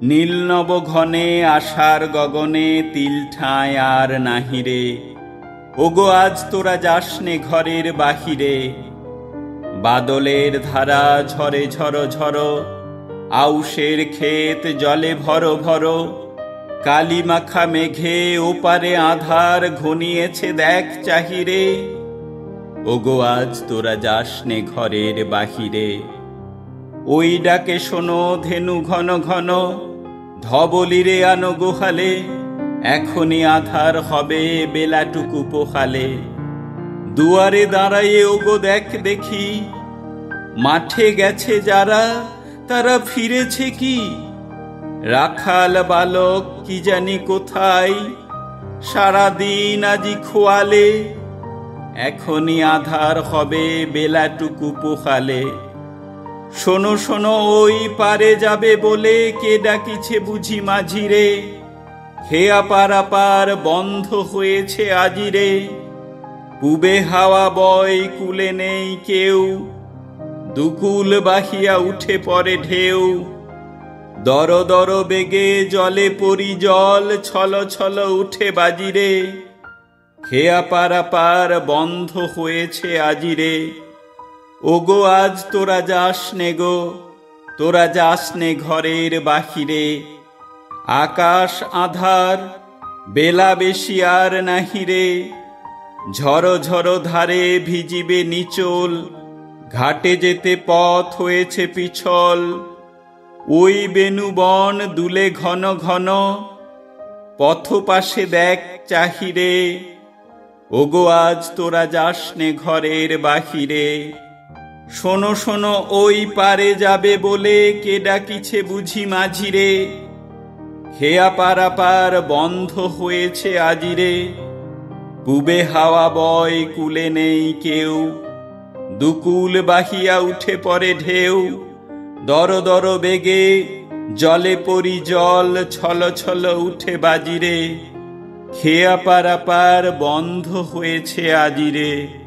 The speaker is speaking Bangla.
নীল নব ঘনে আশার গগনে তিল ঠাঁই আর নাহিরে। ওগো আজ তোরা যাসনে ঘরের বাহিরে। বাদলের ধারা ঝরে ঝর ঝর, আউশের ক্ষেত জলে ভর ভর। কালি মাখা মেঘে ওপারে আধার ঘনিয়েছে দেখ চাহিরে। ওগো আজ তোরা যাসনে ঘরের বাহিরে। ওই ডাকে শোনো ধেনু ঘন ঘন, ধবলিরে আনো গোহালে। এখনই আধার হবে বেলাটুকু পোহালে। দুয়ারে দাঁড়াইয়ে ওগো দেখ দেখি, মাঠে গেছে যারা তারা ফিরেছে কি? রাখাল বালক কি জানি কোথায়, সারাদিন আজি খোয়ালে। এখনই আধার হবে বেলাটুকু পোহালে। শোনো শোনো ওই পারে যাবে বলে, কে ডাকিছে বুঝি মাঝিরে। খেয়া পারাপার বন্ধ হয়েছে আজিরে। পুবে হাওয়া বয় কুলে নেই কেউ, দুকুল বাহিয়া উঠে পড়ে ঢেউ। দর দর বেগে জলে পরি জল, ছল ছল উঠে বাজিরে। খেয়া পারাপার বন্ধ হয়েছে আজিরে। ওগো আজ তোরা যাসনে গো, তোরা যাসনে ঘরের বাহিরে। আকাশ আধার, বেলা বেশি আর নাহিরে। ঝড় ঝড় ধারে ভিজিবে নিচল, ঘাটে যেতে পথ হয়েছে পিছল। ওই বেণুবন দুলে ঘন ঘন, পথ পাশে দেখ চাহিরে। ওগো আজ তোরা যাসনে ঘরের বাহিরে। শোনো শোনো ওই পারে যাবে বলে, কে ডাকিছে বুঝি মাঝিরে। খেয়া পারাপার বন্ধ হয়েছে আজিরে। পুবে হাওয়া বয় কুলে নেই কেউ, দুকুল বাহিয়া উঠে পড়ে ঢেউ। দর দর বেগে জলে পরি জল, ছল ছল উঠে বাজিরে। খেয়া পারাপার বন্ধ হয়েছে আজিরে।